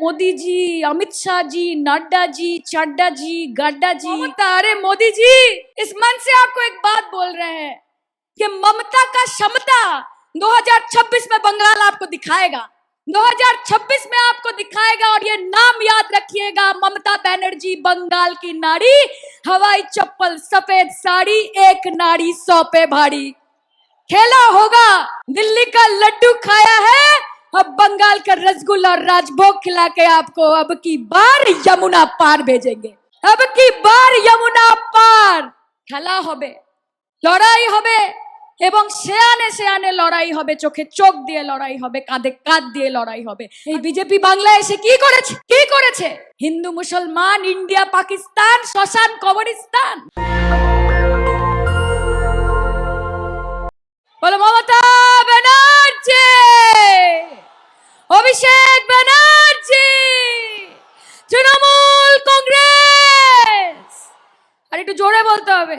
मोदी जी, अमित शाह जी, नड्डा जी, चड्डा जी, गड्डा जी, ममता। अरे मोदी जी, इस मन से आपको एक बात बोल रहे हैं कि ममता का क्षमता 2026 में बंगाल आपको दिखाएगा, 2026 में आपको दिखाएगा। और ये नाम याद रखिएगा, ममता बनर्जी बंगाल की नारी, हवाई चप्पल सफेद साड़ी, एक नारी 100 पे भारी। खेला होगा, दिल्ली का लड्डू खाया है, अब बंगाल का रसगुल्ला और राजभोग खिला के आपको अब की बार यमुना पार भेजेंगे। अब की बार यमुना पार খেলা হবে, লড়াই হবে, এবং শেয়ানে শেয়ানে লড়াই হবে, চোখে চোখ দিয়ে লড়াই হবে, কাঁধে কাঁধ দিয়ে লড়াই হবে। এই বিজেপি বাংলায় এসে কি করেছে? কি করেছে? হিন্দু মুসলমান, ইন্ডিয়া পাকিস্তান, শ্মশান কবরস্থান। বলো মমতা ব্যানার্জি, অভিষেক ব্যানার্জি, তৃণমূল কংগ্রেস। আর একটু জোরে বলতে হবে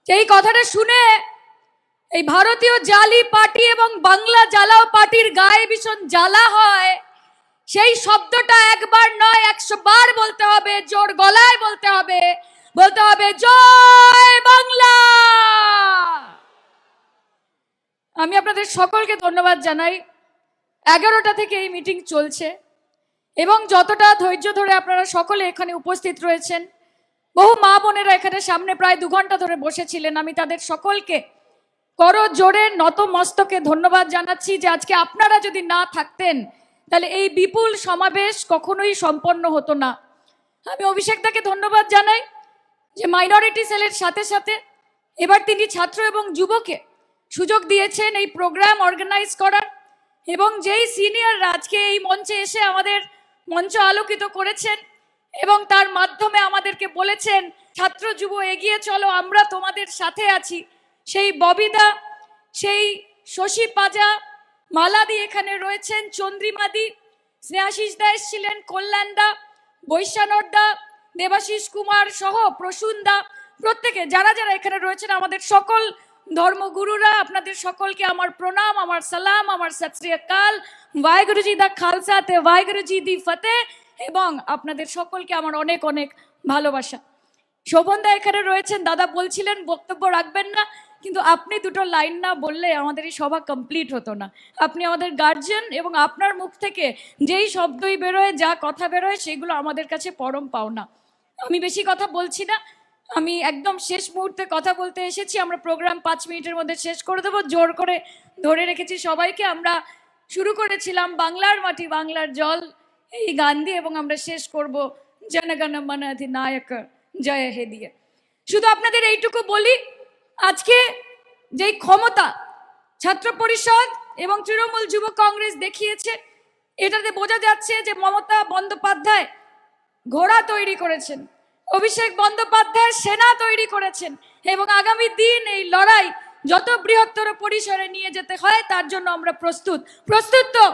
যে এই কথাটা শুনে এই ভারতীয় জালি পার্টি এবং বাংলা জ্বালাও পার্টির গায়ে ভীষণ জ্বালা হয়। সেই শব্দটা একবার নয় 100 বার বলতে হবে, জোর গলায় বলতে হবে, বলতে হবে জয় বাংলা। আমি আপনাদের সকলকে ধন্যবাদ জানাই। 11টা থেকে এই মিটিং চলছে এবং যতটা ধৈর্য ধরে আপনারা সকলে এখানে উপস্থিত রয়েছেন, বহু মা বোনেরা এখানে সামনে প্রায় 2 ঘন্টা ধরে বসেছিলেন, আমি তাদের সকলকে করো জোরে নত মস্তকে ধন্যবাদ জানাচ্ছি যে আজকে আপনারা যদি না থাকতেন তাহলে এই বিপুল সমাবেশ কখনোই সম্পন্ন হতো না। আমি অভিষেকদাকে ধন্যবাদ জানাই যে মাইনরিটি সেলের সাথে সাথে এবার তিনি ছাত্র এবং যুবকে সুযোগ দিয়েছেন এই প্রোগ্রাম অর্গানাইজ করার, এবং যেই সিনিয়ররা আজকে এই মঞ্চে এসে আমাদের মঞ্চ আলোকিত করেছেন এবং তার মাধ্যমে আমাদেরকে বলেছেন ছাত্র যুব এগিয়ে চলো, আমরা তোমাদের সাথে আছি। সেই ববিদা, সেই শশী পাজা, মালাদি এখানে রয়েছেন, চন্দ্রিমাদি, স্নেহাশিস দা এসেছিলেন, কল্যাণদা, বৈশানরদা, দেবাশিস কুমার সহ প্রসূনদা, প্রত্যেকে যারা যারা এখানে রয়েছেন, আমাদের সকল ধর্মগুরুরা, আপনাদের সকলকে আমার প্রণাম, আমার সালাম, আমার সত শ্রী আকাল, ওয়াহেগুরু জি দা খালসা তে ওয়াহেগুরু জি দি ফতেহ, এবং আপনাদের সকলকে আমার অনেক অনেক ভালোবাসা। শোভনদা এখানে রয়েছেন, দাদা বলছিলেন বক্তব্য রাখবেন না, কিন্তু আপনি দুটো লাইন না বললে আমাদের এই সভা কমপ্লিট হতো না। আপনি আমাদের গার্জিয়ান এবং আপনার মুখ থেকে যেই শব্দই বেরোয়, যা কথা বেরোয়, সেগুলো আমাদের কাছে পরম পাওনা। আমি বেশি কথা বলছি না, আমি একদম শেষ মুহূর্তে কথা বলতে এসেছি। আমরা প্রোগ্রাম 5 মিনিটের মধ্যে শেষ করে দেবো, জোর করে ধরে রেখেছি সবাইকে। আমরা শুরু করেছিলাম বাংলার মাটি বাংলার জল এই গান দিয়ে, এবং আমরা শেষ করব জনগণ মন অধিনায়ক জয় হে দিয়ে। শুধু আপনাদের এইটুকু বলি, আজকে যেই ক্ষমতা ছাত্র পরিষদ এবং তৃণমূল যুব কংগ্রেস দেখিয়েছে, এটাতে বোঝা যাচ্ছে যে মমতা বন্দ্যোপাধ্যায় ঘোড়া তৈরি করেছেন, অভিষেক বন্দ্যোপাধ্যায় সেনা তৈরি করেছেন, এবং আগামী দিন এই লড়াই যত বৃহত্তর পরিসরে নিয়ে যেতে হয় তার জন্য আমরা প্রস্তুত। প্রস্তুত তো?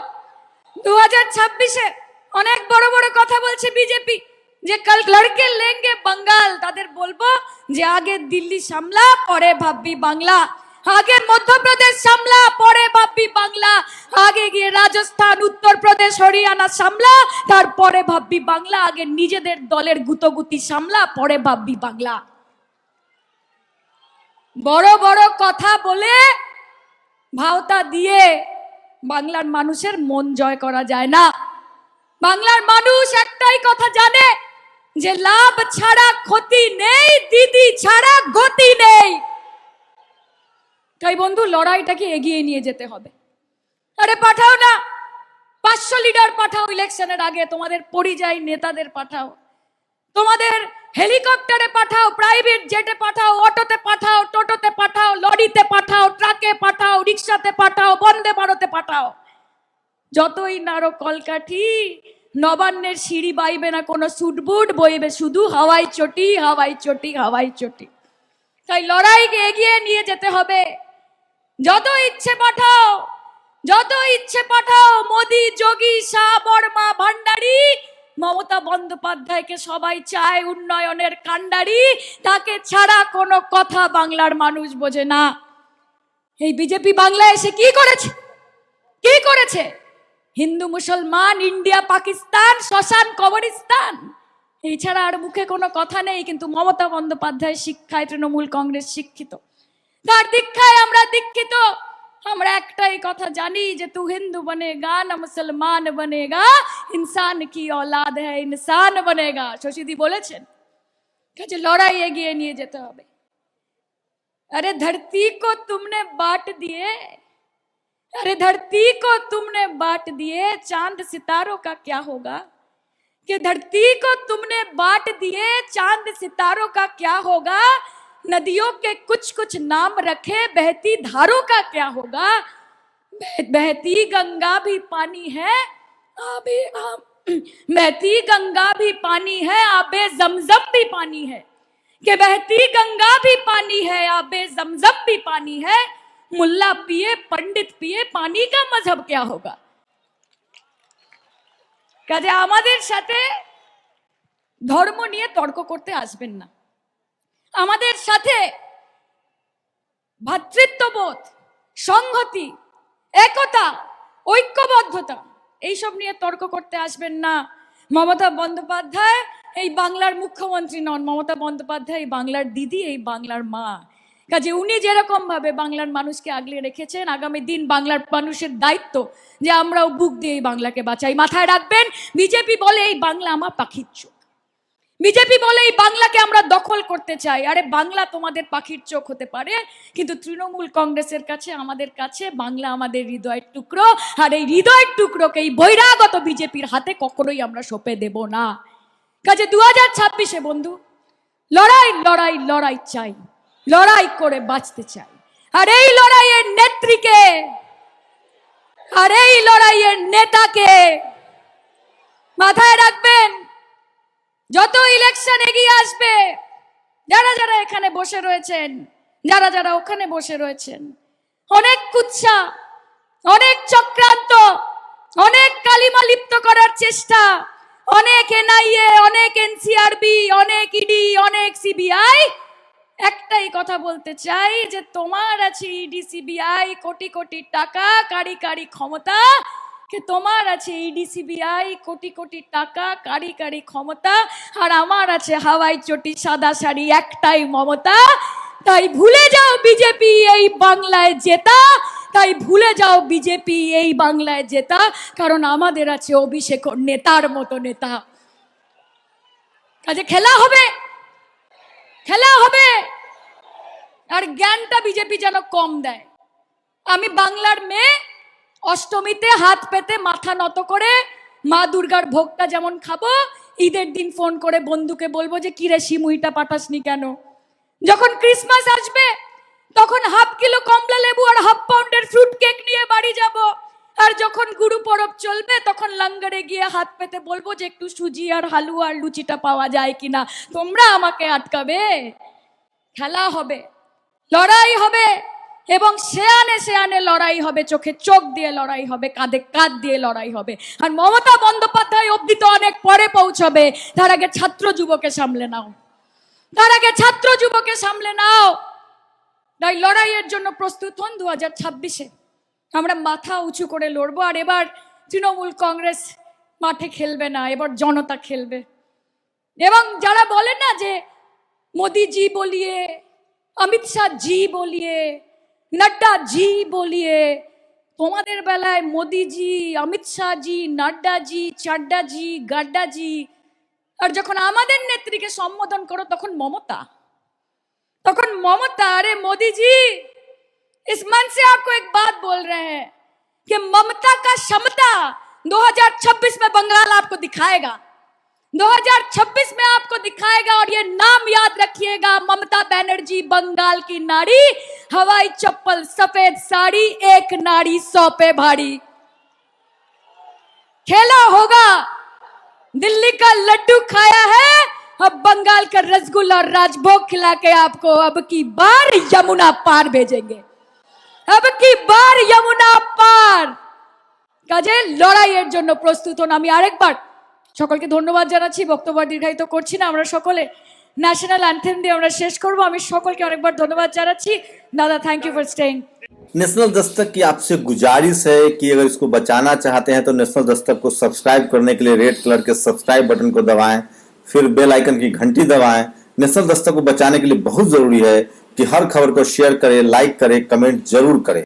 2026-এ অনেক বড় বড় কথা বলছে বিজেপি যে কাল লড়কে লেঙ্গে বাঙ্গাল। তাদের বলবো যে আগে দিল্লি সামলা, পরে ভাববি বাংলা, আগে মধ্যপ্রদেশ সামলা, পরে ভাববি বাংলা, আগে গিয়ে রাজস্থান, উত্তরপ্রদেশ, হরিয়ানা সামলা, তারপরে ভাববি বাংলা, আগে নিজেদের দলের গুতগুতি সামলা, পরে ভাববি বাংলা। বড় বড় কথা বলে ভাওতা দিয়ে বাংলার মানুষের মন জয় করা যায় না। বাংলার মানুষ একটাই কথা জানে যে লাভ ছাড়া ক্ষতি নেই, দিদি ছাড়া গতি নেই। তাই বন্ধু, লড়াইটাকে এগিয়ে নিয়ে যেতে হবে। আরে পাঠাও না 500 লিডার পাঠাও ইলেকশনের আগে, তোমাদের পরিযায়ী নেতাদের পাঠাও, তোমাদের হেলিকপ্টারে পাঠাও, প্রাইভেট জেটে পাঠাও, অটোতে পাঠাও, টোটোতে পাঠাও, লরিতে পাঠাও, ট্রাকে পাঠাও, রিক্সাতে পাঠাও, বন্দে ভারতে পাঠাও। যতই নাড়ো কলকাঠি, নবান্নের সিঁড়ি বাইবে না কোনো সুটবুট, বইবে শুধু হাওয়াই চটি, হাওয়াই চটি, হাওয়াই চটি। তাই লড়াইকে এগিয়ে নিয়ে যেতে হবে। যত ইচ্ছে পাঠাও, যত ইচ্ছে পাঠাও, মোদি, যোগী, শাহ, বর্মা, ভান্ডারী, মমতা বন্দ্যোপাধ্যায়কে সবাই চায় উন্নয়নের কাণ্ডারি। তাকে ছাড়া কোনো কথা বাংলার মানুষ বোঝে না। এই বিজেপি বাংলায় এসে কি করেছে? কি করেছে? হিন্দু মুসলমান, ইন্ডিয়া পাকিস্তান, শ্মশান কবরস্থান, এই ছাড়া আর মুখে কোনো কথা নেই। কিন্তু মমতা বন্দ্যোপাধ্যায় শিক্ষায় তৃণমূল কংগ্রেস শিক্ষিত, তার দীক্ষায় আমরা দীক্ষিত। আমরা একটাই কথা জানি যে তু হিন্দু বনেগা না মুসলমান বনেগা, ইনসান কি औलाद है इंसान बनेगा। শশীদি বলেছেন, কাজে লড়াই এগিয়ে নিয়ে যেতে হবে। अरे धरती को तुमने बांट दिए, अरे धरती को तुमने बांट दिए, चांद सितारों का क्या होगा। कि धरती को तुमने बांट दिए, चांद सितारों का क्या होगा। नदियों के कुछ कुछ नाम रखे, बहती धारों का क्या होगा। बहती गंगा भी पानी है, आबे बहती गंगा भी पानी है, आबे जमजम भी पानी है। कि बहती गंगा भी पानी है, आबे जमजम भी पानी है। मुल्ला पिए पंडित पिए, पानी का मजहब क्या होगा। কাজে আমাদের সাথে ধর্ম নিয়ে তর্ক করতে আসবেন না। আমাদের সাথে ভ্রাতৃত্ববোধ, সংহতি, একতা, ঐক্যবদ্ধতা এইসব নিয়ে তর্ক করতে আসবেন না। মমতা বন্দ্যোপাধ্যায় এই বাংলার মুখ্যমন্ত্রী নন, মমতা বন্দ্যোপাধ্যায় এই বাংলার দিদি, এই বাংলার মা। কাজে উনি যেরকম ভাবে বাংলার মানুষকে আগলে রেখেছেন, আগামী দিন বাংলার মানুষের দায়িত্ব যে আমরাও বুক দিয়ে এই বাংলাকে বাঁচাই। মাথায় রাখবেন, বিজেপি বলে এই বাংলা আমার পাখির চোখ, বিজেপি বলে এই বাংলাকে আমরা দখল করতে চাই। আরে বাংলা তোমাদের পাখির চোখ হতে পারে, কিন্তু তৃণমূল কংগ্রেসের কাছে, আমাদের কাছে বাংলা আমাদের হৃদয়ের টুকরো। আর এই হৃদয়ের টুকরোকে এই বহিরাগত বিজেপির হাতে কখনোই আমরা সঁপে দেব না। কাজে 2026-এ বন্ধু লড়াই লড়াই লড়াই চাই, লড়াই করে বাঁচতে চাই। আর এই লড়াইয়ের নেত্রীকে, আর এই লড়াইয়ের নেতাকে মাথায় রাখবেন। যত ইলেকশন এগিয়ে আসবে, যারা যারা এখানে বসে রয়েছেন, যারা যারা ওখানে বসে রয়েছেন, অনেক কুৎসা, অনেক চক্রান্ত, অনেক কালিমা লিপ্ত করার চেষ্টা, অনেক এনআইএ, অনেক এনসিআরবি, অনেক ইডি, অনেক সিবিআই। একটাই কথা বলতে চাই যে তোমার আছে ইডি সিবিআই, কোটি কোটি টাকা, কারি কারি ক্ষমতা। কে তোমার আছে ইডি সিবিআই, কোটি কোটি টাকা, কারি কারি ক্ষমতা, আর আমার আছে হাওয়াই চটি, সাদা শাড়ি, একটাই মমতা। তাই ভুলে যাও বিজেপি এই বাংলায় জেতা, তাই ভুলে যাও বিজেপি এই বাংলায় জেতা, কারণ আমাদের আছে অভিষেক নেতার মতো নেতা। কাজে খেলা হবে, খেলা হবে। আর জ্ঞানটা বিজেপি যেন কম দেয়। আমি বাংলার মেয়ে, অষ্টমীতে হাত পেতে মাথা নত করে মা দুর্গার ভোগটা যেমন খাবো, ঈদের দিন ফোন করে বন্ধুকে বলবো যে কিরে সিমুইটা পাঠাসনি কেন। যখন ক্রিসমাস আসবে তখন হাফ কিলো কমলা লেবু আর হাফ পাউন্ডের ফ্রুট কেক নিয়ে বাড়ি যাব। আর যখন গুরু পরব চলবে তখন লঙ্গরে গিয়ে হাত পেতে বলবো যে একটু সুজি আর হালুয়া আর লুচিটা পাওয়া যায় কিনা। তোমরা আমাকে আটকাবে? খেলা হবে, লড়াই হবে, এবং শেয়ানে শেয়ানে লড়াই হবে, চোখে চোখ দিয়ে লড়াই হবে, কাঁধে কাঁধ দিয়ে লড়াই হবে। আর মমতা বন্দ্যোপাধ্যায় অবধি তো অনেক পরে পৌঁছবে। তার আগে ছাত্র যুবকে সামলে নাও, তার আগে ছাত্র যুবকে সামলে নাও। তাই লড়াইয়ের জন্য প্রস্তুত হন। 2026-এ আমরা মাথা উঁচু করে লড়বো। আর এবার তৃণমূল কংগ্রেস মাঠে খেলবে না, এবার জনতা খেলবে। এবং যারা বলে না যে মোদি জি বলিয়ে, অমিত শাহ জি বলিয়ে, नड्डा जी बोलिए, তোমাদের বেলায় মোদিজি, অমিত শাহ জি, নাড্ডা জি, চাড্ডা জি, গাড্ডা জি। আর যখন আমাদের নেত্রীকে সম্বোধন করো তখন মমতা, তখন মমতা। अरे मोदी जी, इस मन से आपको एक बात बोल रहे हैं कि ममता का क्षमता 2026 में बंगाल आपको दिखाएगा, 2026 में आपको दिखाएगा। और ये नाम याद रखिएगा, ममता बनर्जी बंगाल की नारी, हवाई चप्पल सफेद साड़ी, एक नारी 100 पे भारी। खेला होगा, दिल्ली का लड्डू खाया है, अब बंगाल का रसगुल्ला और राजभोग खिला के आपको अब की बार यमुना पार भेजेंगे, अब की बार यमुना पार। কাজে লড়াইয়ের জন্য প্রস্তুত হন। আমি আরেকবার সকলকে ধন্যবাদ জানাচ্ছি, বক্তব্য দীর্ঘায়িত করছি না। আমরা সকলে ন্যাশনাল অ্যান্থেম দিয়ে আমরা শেষ করব। আমি সকলকে অনেকবার ধন্যবাদ জানাচ্ছি। দাদা, thank you for staying. National Dastak की आपसे गुजारिश है कि अगर इसको बचाना चाहते हैं तो नेशनल दस्तक को सब्सक्राइब करने के लिए रेड कलर के सब्सक्राइब बटन को दबाएं, फिर बेल आइकन की घंटी दबाएं। नेशनल दस्तक को बचाने के लिए बहुत जरूरी है कि हर खबर को शेयर करें, लाइक करें, कमेंट जरूर करें।